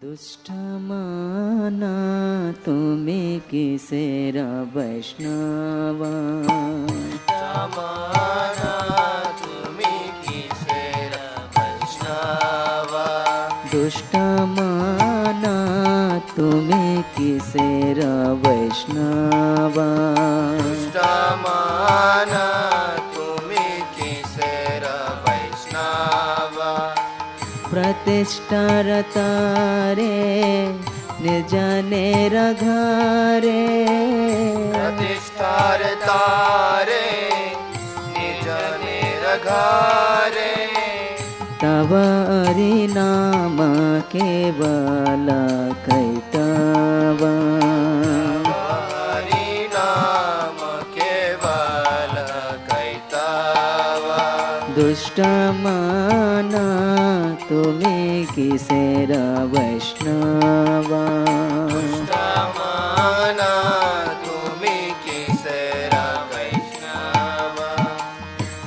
दुष्ट माना तुम्हें किसेर वैष्णवा, माना तुम्हें किसेर वैष्णवा, दुष्ट माना तुम्हें किसेर वैष्णवा, दुष्ट माना तुम्हें किसेर वैष्णवा, प्रतिष्ठा रतारे निर्जनेर घरे, प्रतिष्ठा तारे निर्जनेर घरे, तव हरिनाम केवल कैतव, हरिनाम केवल कैतव, दुष्ट माना तुम्हें किसेर वैष्णवा, दुष्ट माना तुम्हें किसेर वैष्णवा,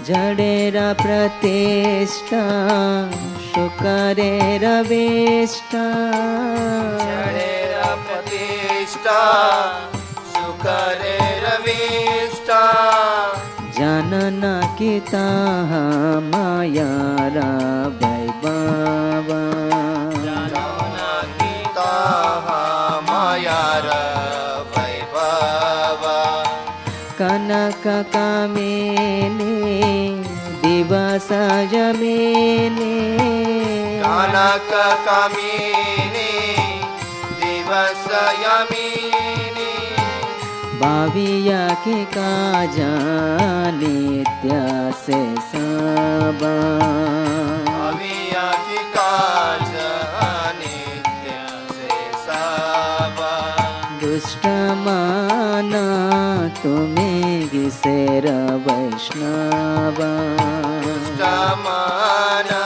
जडेर प्रतिष्ठा शुकरेर वेष्टा, जडेर प्रतिष्ठा शुकरेर वेष्टा, जनन किता मायारा वैभवा, गीता मायार वैभव, कनक कामिनी दिवस जमिनी, कनक कामिनी दिवस यमिनी, भाविया के काजा नित्य से सबा, अविया की काज नित्य से सबा, दुष्ट माना तुम्हें किसेर वैष्णवा, दुष्ट माना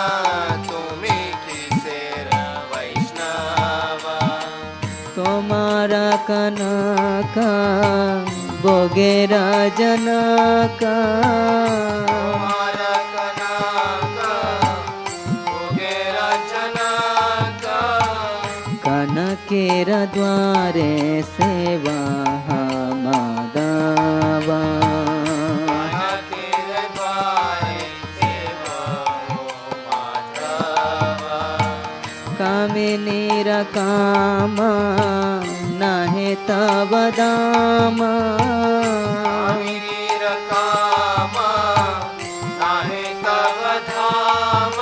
तुम्हें किसेर वैष्णवा, तुम्हारा कनका बोगेरा जनका, तुम्हारा कनका भोगेरा जनका, कनकेर द्वारे सेवा माधवा, कनकेर द्वारे सेवा माधवा, कामिनीर कामा नाहे तव दाम, कामिनीर कामा नाहे तव धाम,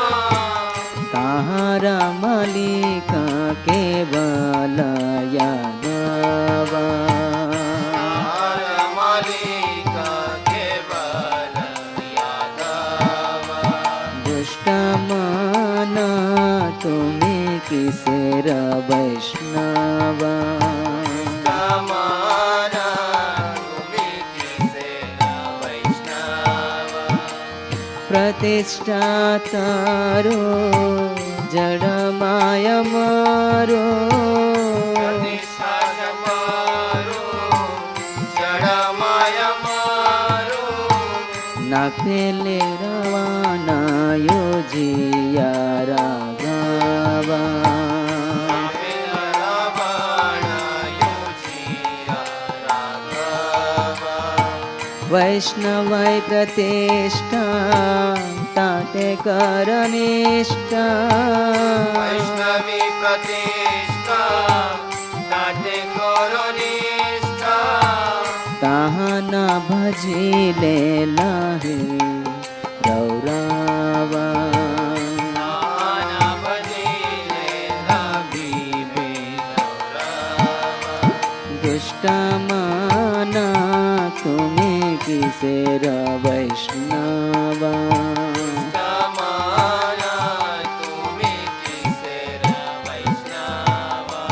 ताहारा मलिका केवल यादवा, तार मालिक केवल यादव, दुष्ट माना तुम्हें किसेर वैष्णवा, माना तुम्हें किसेर वैष्णवा, प्रतिष्ठा तारो जड़ माया मारो, प्रतिष्ठा मारो जड़ माया मारो, न फेले रवाना यो जिया राघवा, वैष्णवै प्रतिष्ठा ताते करनिष्ठा, वैष्णवी प्रतिष्ठा नाटे करोनिष्ठा, ताहन भजिले लाहे रौरावा, नाना भजिले रविबे रौरावा, दुष्ट माना तुम्हें किसेर वैष्णवा, माना तुम्हें किसेर वैष्णवा,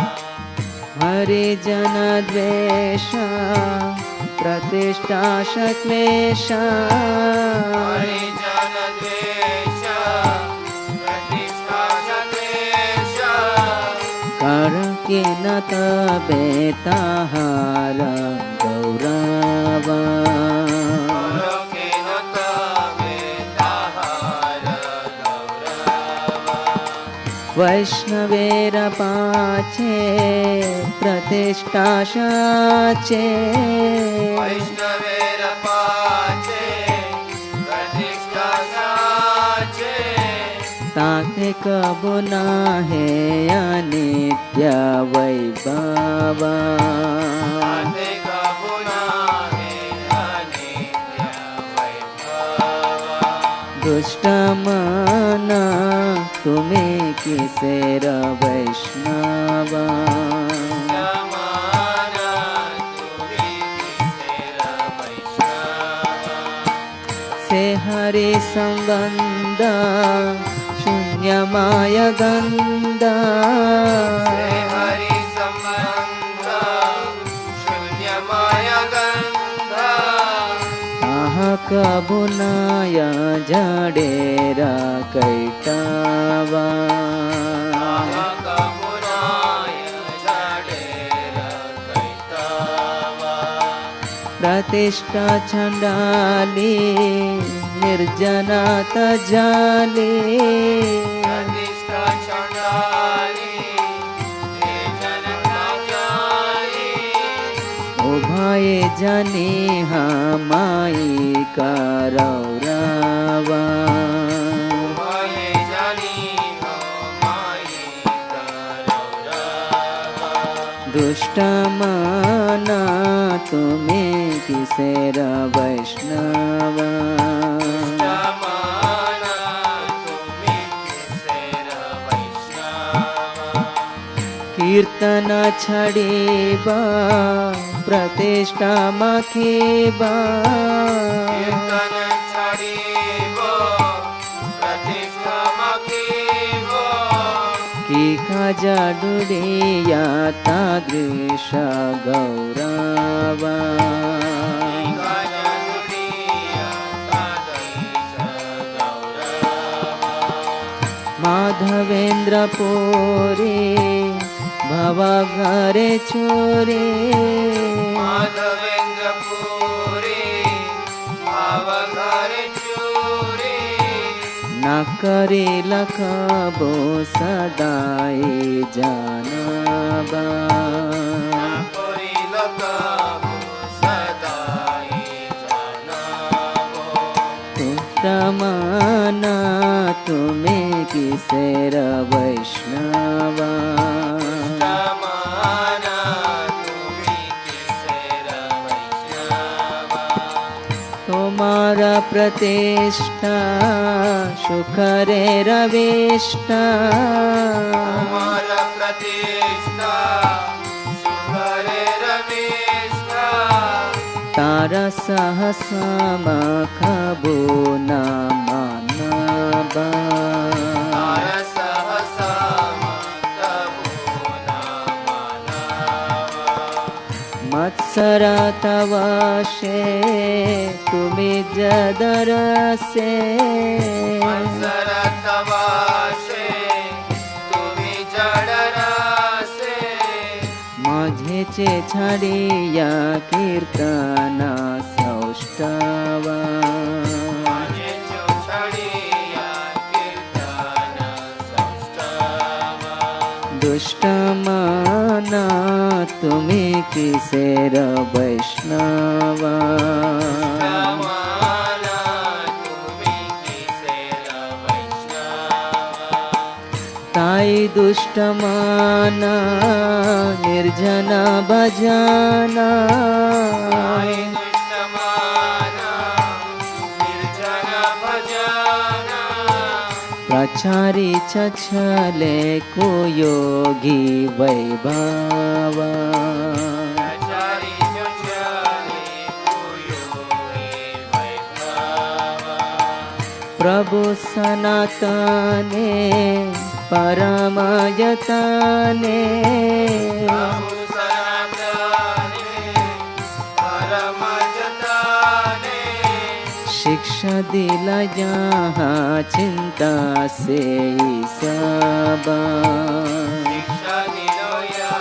हरिजन द्वेषा प्रतिष्ठा शक्लेशा, हरिजन द्वेष प्रतिष्ठा शक्लेश, कर के न तबे ताहारा गौरवा, के न तबे ताहार गौरवा, वैष्णवेर पाचे प्रतिष्ठा साचे वैष्णवेर पाचे प्रतिष्ठा साचे ताते कबो नाहे अनित्य वैभवा ताते कबो नाहे अनित्य वैभवा दुष्ट मना तुम्हें किसेर वैष्णवा समाना तुम्ही किसेर वैष्णवा से हरि संबंध शून्यमाय गंध से हरि संबंध शून्यमाय गंध आह कबुनाय जडेरा कैटावा कबुनाय जडेर कैतावा प्रतिष्ठा चंडाली निर्जनात जाली प्रतिष्ठा चंडाली निर्जनता जाली उभय जनी हमाई करौरावा उभये जानी हो माई करौरावा दुष्ट मना तुम्हें किसेर वैष्णवा समाना तुम्ही किसेर वैष्णवा कीर्तन छड़ीबा प्रतिष्ठा मखीबा कीर्तन छड़ीबो प्रतिष्ठा मखीबो की खजा डुडिया तादृश गौरवा गजनुडिया तादृश गौरवा माधवेंद्र पुरी भव घरे चोरे माधवेंद्र पुरी भाव घर चोरी न करे लखबो सदाई जानबा पुरी लगाबो सदाई जनाबो तमना तुम्हें किसेर वैष्णवा समाना तुम्ही किसेर वैष्णवा तुम्हारा प्रतिष्ठा सुखरे रविष्ठा कुमार प्रतिष्ठा सुखरे रमेष्ठा तारा सहसम खबो न मानबा तार सहसा मतबो न मानवा मत्सर तवाशे तुम्ही जदरसे मत्सरत वाशे तुम्ही जडरासे माझेचे छाडिया कीर्तना सौष्ठवा माझे चोछडिया कीर्तन सौष्ठवा दुष्ट मना तुम्ही किसेर वैष्णवा समाना तुम्ही किसेर वैष्णवा ताई दुष्ट मना निर्जन भजना आई दुष्टमाना निर्जन भजना प्रचारी छले को योगी वैभवा प्रचारी चोचले कुयोगी वैभवा प्रभु सनातने परमयतने प्रभु सनातने परम जताने शिक्षा दिला यहाँ चिंता से सबा शिक्षा दिलो या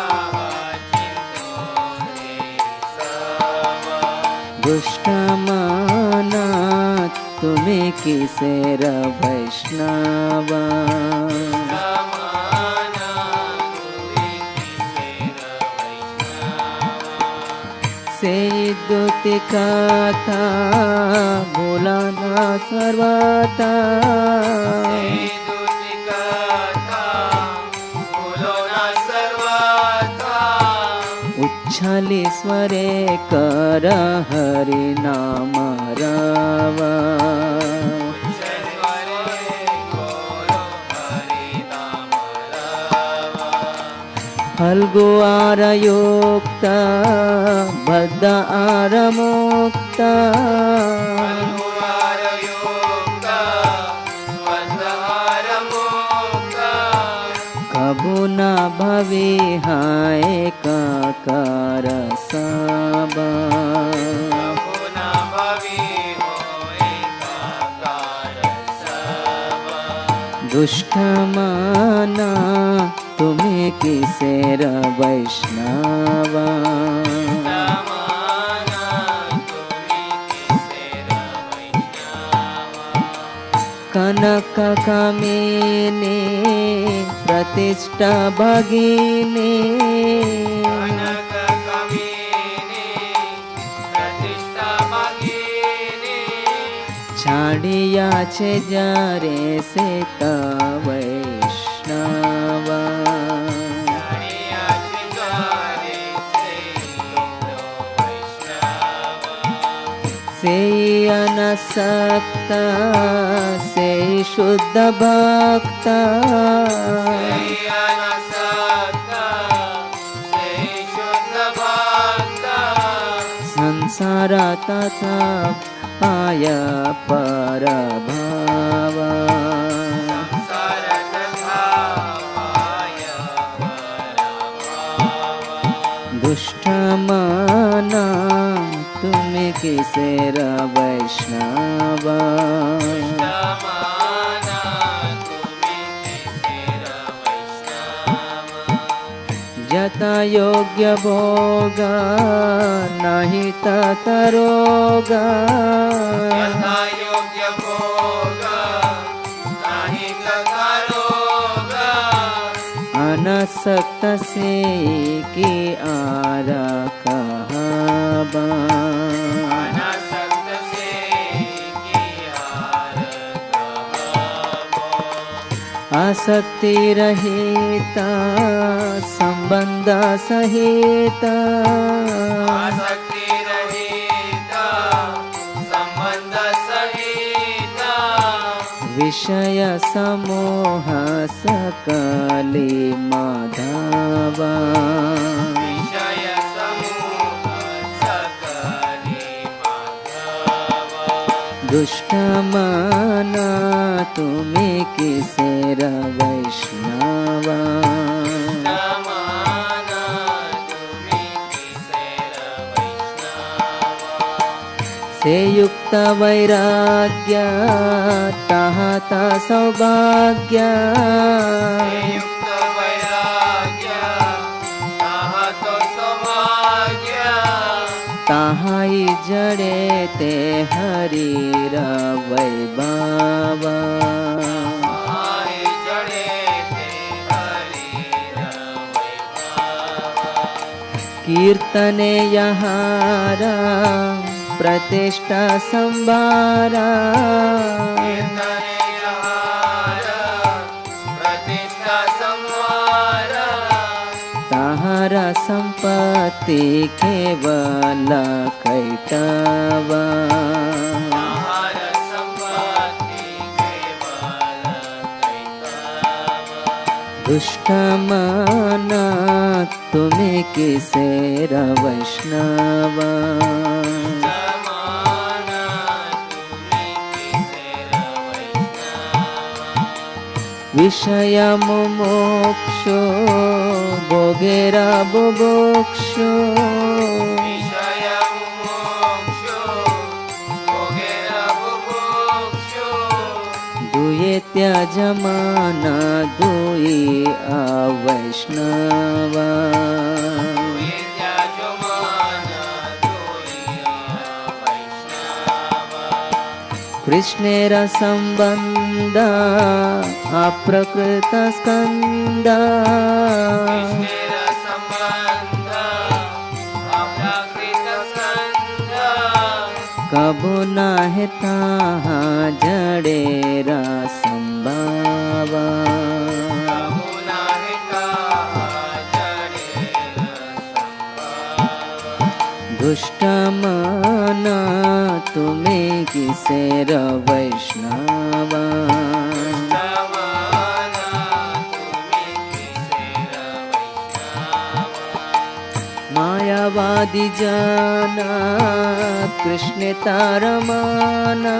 चिंतो से सबा दुष्ट माना तुम्हें किसेर वैष्णवा समाना से दुति कथा भूला ना सर्वथा उच्छली स्वरे कर हरि नाम रावा फल्गु आरयुक्त बद्ध आरमुक्त कबू न भवी हाय काकार सबा दुष्ट माना तुम्हें किसेर वैष्णवा कनक कामिनी प्रतिष्ठा भगिनी छाड़िया छे जारे से वैष्णवा से अनसक्त से शुद्ध भक्त संसार तथा पाय पर भावा दुष्ट माना तुम्हें किसेर वैष्णवा जता योग्य भोग नहीं तथा रोग अनासक्त से की आरा कहबा आसक्ति रहिता संबंध सहिता विषय समूह सकली माधवा दुष्ट माना तुम्हें किसेर वैष्णवा से युक्त वैराग्य ताहता सौभाग्य ताहाई जड़े ते हरिर वैभवा कीर्तने यहारा प्रतिष्ठा संभारा ताहारा संपत्ति केवल कैटवा दुष्ट माना तुम्हें किसेर वैष्णवा विषय मुमुक्षु भोगेरा बुभुक्षु दुये त्यजमाना दुई अवैष्णवा कृष्णेर संबंध अप्रकृत स्कंद प्रभु नाहे ताहा जड़ेरा संभावा प्रभु नाहि ताहा जड़ेरा संभावा दुष्ट मना तुम्हें किसेर वैष्णवा समाना तुम्हें किसेर वैष्णवा मायावादी जाना कृष्ण तारमाना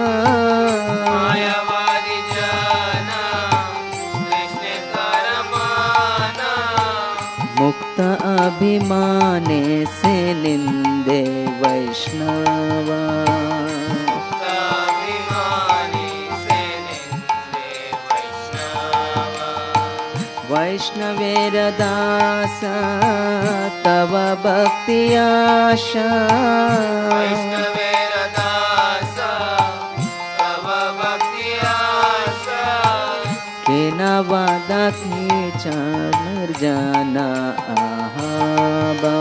मायावादी जाना कृष्ण करमाना मुक्त अभिमाने से निंदे वैष्णवा मुक्ताभिमानी से निंदे वैष्णवा वैष्णवेर दास तव भक्ति आशा वैष्णवेर दास तव भक्ति आशा केन वादा खींचा निर्जना आहाबा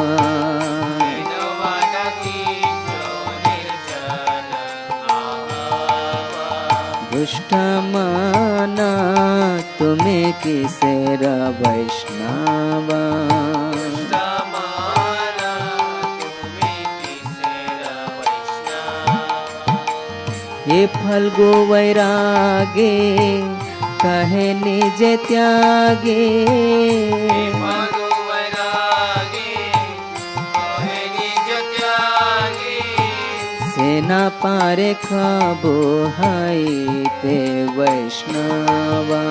विनोवादती जो निर्जन आहावा दुष्ट माना तुम्हें किसेर वैष्णवा समाना तुम्हें किसेर वैष्णवा ये फल्गु वैरागे कहे निज त्यागे फलु वैरागी कहे निज त्यागी सेना पारे खाबो हाई ते वैष्णवा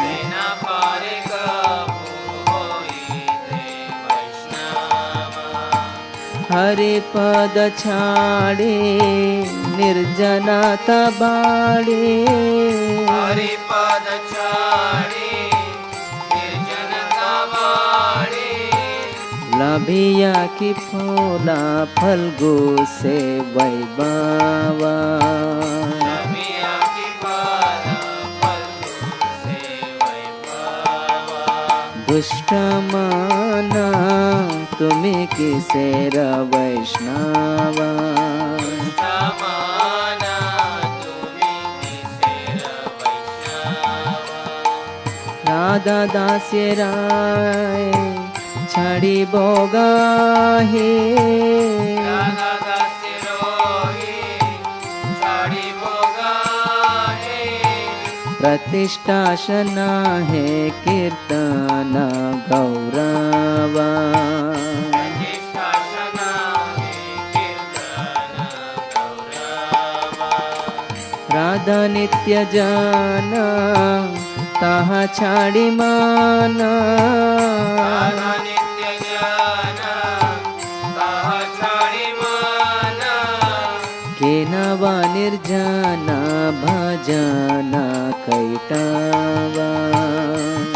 सेना पारे काबू होई ते वैष्णवा हरि पद छाड़े निर्जना तबाड़े हरिपद छाड़ी निर्जनता बाड़ी लभिया की फूला फल्गु से वैबावा नबिया की पारा फलू से वैभवा दुष्ट माना तुम्हें किसेर वैष्णवा समाना तुम्हें किसेर वैष्णवा राधा दास्य राय छड़ी बोगाहे राधा दास्य रोही छाड़ी बोगाहे प्रतिष्ठाशना है कीर्तन गौरवा प्रतिष्ठाशना है कीर्तन गौरवा राधा नित्य जाना ताहा छाड़ी माना राधा नित्य जाना ताहा छाड़ी माना केनवा निर्जना भजना कैटवा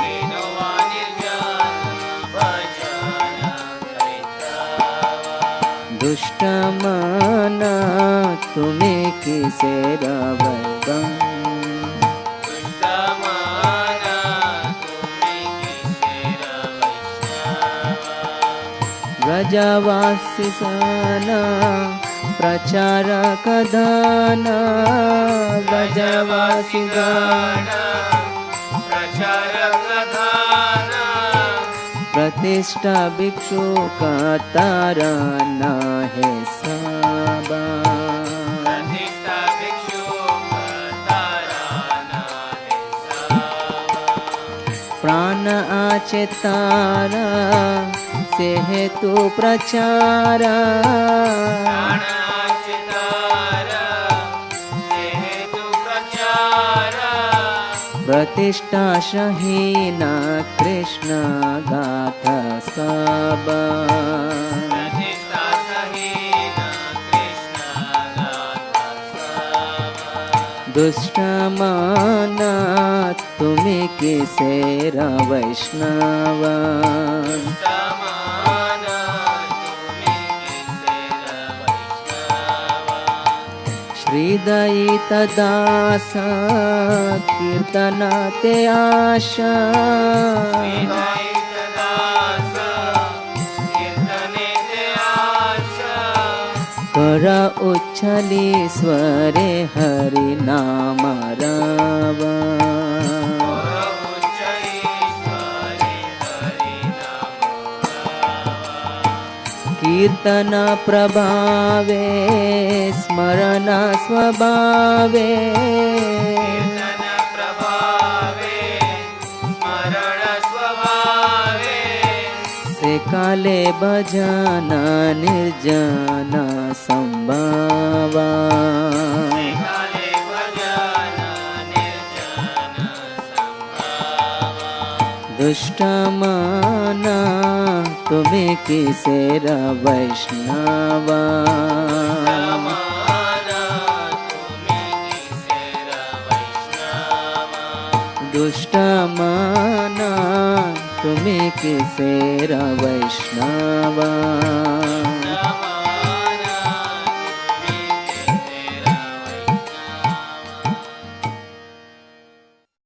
केनवा निर्जाना भजना कैतवा दुष्ट माना तुम्हें किसेर वैगम दुष्टमाना तुम्हें किसेर वैष्णवा व्रजवासी सना प्रचारक दाना व्रजवासी गाना प्रचारक धाना प्रतिष्ठा भिक्षु का ताराना है साबा प्रतिष्ठा भिक्षु ताराना है सावा प्राण आचे तारा से हेतु प्रचारा प्राणाचितारा से हेतु प्रचारा प्रतिष्ठा शहीना कृष्ण गाथा साबा प्रतिष्ठा सहीना कृष्ण गाथा सावा दुष्ट माना तुम्हें किसेर वैष्णवा समाना तुम्हें किसेर वैष्णवा श्रीदयित दास कीर्तन ते आशा विदायित दास कीर्तने ते आशा करा उच्छलीश्वरे हरि नाम रावा कीर्तन प्रभावे स्मरण स्वभावे से काले भजन निर्जन संभावा दुष्ट माना तुम्हें किसेर वैष्णवा दुष्ट माना तुम्हें किसेर वैष्णवा